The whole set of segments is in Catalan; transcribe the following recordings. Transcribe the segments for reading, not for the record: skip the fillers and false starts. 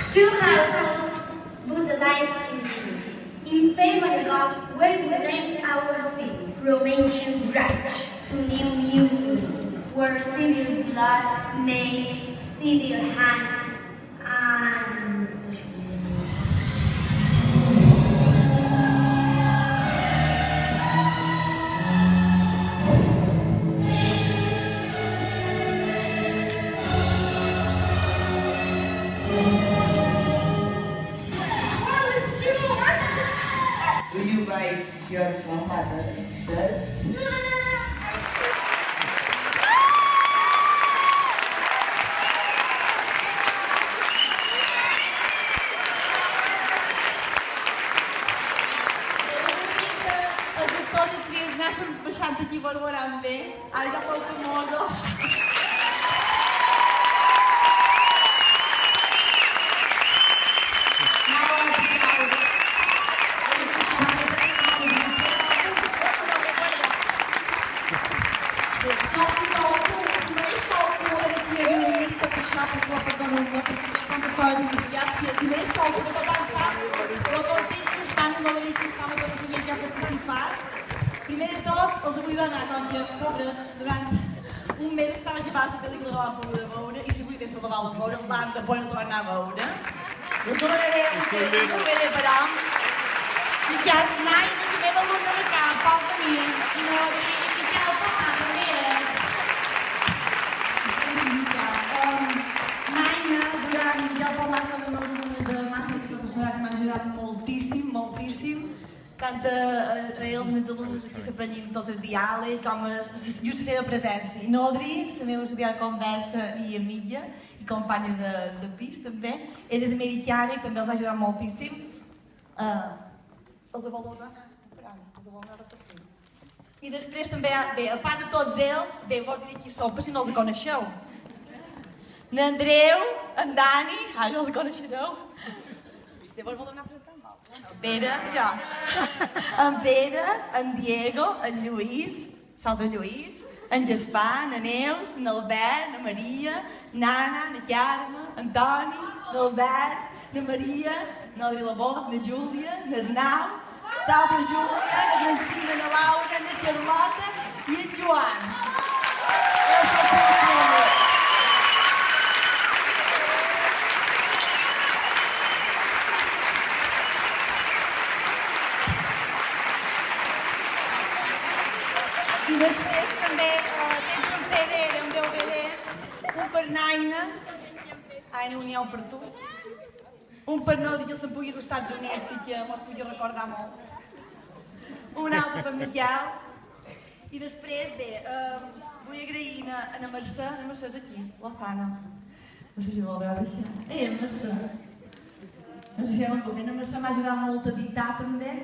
Two households would live in unity. In favor of God, where we lay our sin from ancient grudge to new mutiny, where civil blood makes civil hands and Do you write your song letters, sir? Todos três nessa baixada aqui valorando bem. Aí já foi famoso. Primer de tot, els vull donar compte, pobres, durant un mes estava aquí fàcil de dir que la poder veure i si avui des de la val de veure, l'han de poder tornar a veure. I el tornaré a fer un jovent però i que mai de la meva alumna de camp pot venir i no i que el tornar més. Maina, durant ja el massa de meus alumnes de màster i professorat que m'han ajudat moltíssim, moltíssim. Tant a ells, els alumnes, aquí s'aprenyen tot el diàleg, com just la seva presència. I Nodri, la meva estudiant de conversa i amiga, i companya de pis, també. Ella és americana i també els ha ajudat moltíssim. Els avalona a repetir. I després també, bé, a part de tots ells, bé, vos diré qui sou, per si no els coneixeu. N'Andreu, en Dani, ara els coneixereu. Llavors vol donar a presentar? Pere, ja. En Pere, en Diego, en Lluís, salve Lluís, en Gaspar, na Neus, n'Albert, na Maria, Nana, na Carme, en Toni, n'Albert, na Maria, na Vilabot, na Júlia, na Arnau, salve Júlia, na Francina, na Laura, na Carlota i en Joan. I després també tens un CD, un DVD, un per Naina, Aina Unió per tu, un per Nodi que se'n pugui dels Estats Units i que mos pugui recordar molt, un altre per Miquel, i després, bé, vull agrair a la Mercè és aquí, la Fana, no sé si vol veure això, Mercè, no sé si hem convent, la Mercè m'ha ajudat molt a editar també,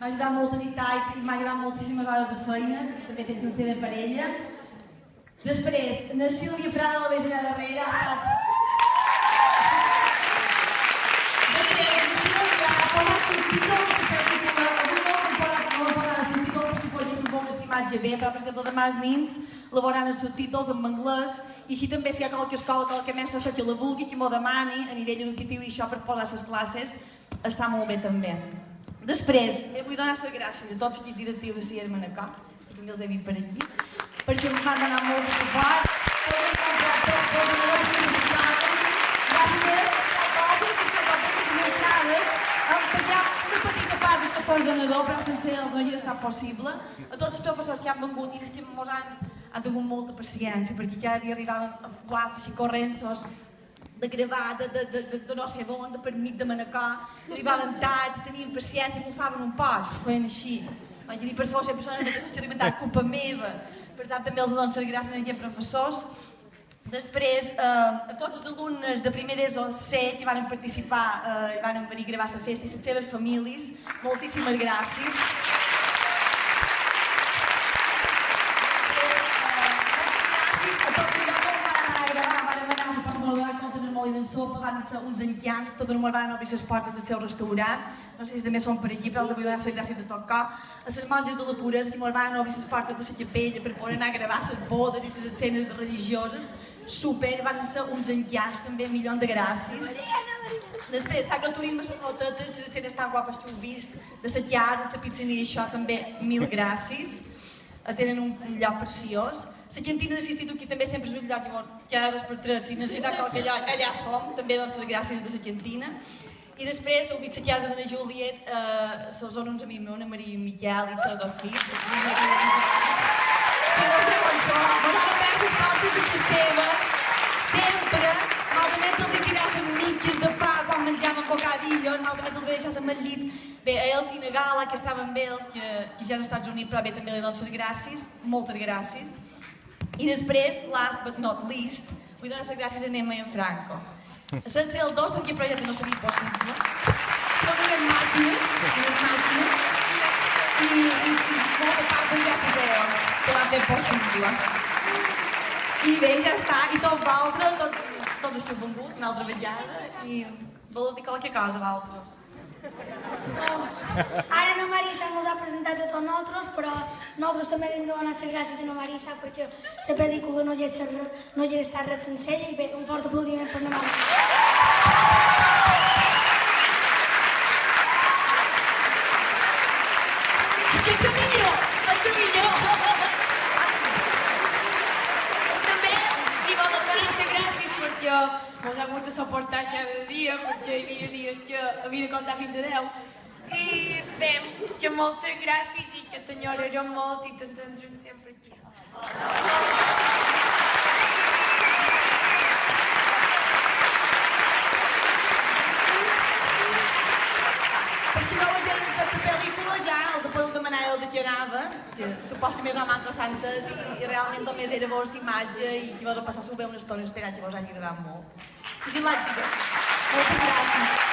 m'ha ajudat molt a editar i m'ha ajudat moltíssimes hores de feina, també tens un CD per ella. Després, la Sílvia Prada de la Vella darrere ha estat... Després, la Sílvia ha posat subtítols, avui no l'he posat subtítols perquè poguéssim veure la imatge bé, però per exemple demà els nins la veuran els subtítols en anglès i així també si hi ha qualque escola, qualque mestre això que la vulgui, que m'ho demani a nivell educatiu i això per posar les classes està molt bé també. Després, vull donar les gràcies a tots l'equip directiu de Cia de Manacor, que també els he vist per aquí, perquè em van donar molt de suport, tots els contractors, tots els organitzadors, gràcies a totes les entrades, perquè hi ha una petita part d'aquest ordenador, però sense ells no hi hauria estat possible, a tots els professors que han vengut i que han tingut molta paciència, perquè cada dia arribaven fuats així corrents, de gravar, de no sé on, de permit de Manacor, arribaven tard, tenien paciència, m'ho faven un poc, feien així. Vaig dir, per favor, sempre són les experimentar, culpa meva. Per tant, també els dono les gràcies a aquests professors. Després, a tots els alumnes de primer d'ESO C que van participar i van venir a gravar la festa i les seves famílies, moltíssimes gràcies. Van ser uns enciants que tot el món van obrir les portes del seu restaurant. No sé si també són per aquí, però els vull donar les gràcies de tot cor. A les monges de la puresa que ens van obrir les portes de la capella per poder anar a gravar les bodes i les escenes religioses. super, van ser uns enllaç també, milions de gràcies. Després, l'agroturisme són molt totes, les escenes tan guapes que heu vist, de les llars, de la pizzeria i això també, mil gràcies. Tenen un lloc preciós. La cantina de l'institut aquí també sempre és un lloc que cada 2 per 3, si necessita qualque lloc, allà som, també doncs les gràcies de la cantina. I després heu vist la casa de la Juliet, són uns amics meus, la Maria i en Miquel, i els dos fills. Que no sé on són, però ara penso que portes de casa teva, sempre, malament te'l de tirar les mitges de pa quan menjaven bocadillos, malament te'l de deixar amb el llit. Bé, a ells i na Gala, que estaven amb ells, que ja als Estats Units, però bé, també li dono les gràcies, moltes gràcies. I després, last but not least, vull donar les gràcies a Nema i en Franco. Sense el dos, aquest projecte no seria possible. Són unes màquines, i molta part de gràcies a ells, que l'han fet possible. I bé, ja està, i tot vosaltres, tots els que heu vengut una altra vegada, i voleu dir qualque cosa, vosaltres. Ara na Marisa ens ha presentat a tots nosaltres, però nosaltres també hem de donar les gràcies a na Marisa perquè la pel·lícula no hi ha estat res sencera i bé, un fort aplaudiment per na Marisa. Ets el millor! També li vol donar les gràcies perquè mos ha hagut de suportar cada dia, perquè hi havia dies que havia de comptar fins a 10. I bé, que moltes gràcies i que t'enyorarem molt i t'entendrem sempre aquí. Per si no ho havia vist la pel·lícula, ja els podeu demanar el de que anava, que supostament era Manco Santes i realment només era vos imatge i que vos ha passat super una estona esperant que vos hagi agradat molt. I que l'haig dit. Moltes gràcies.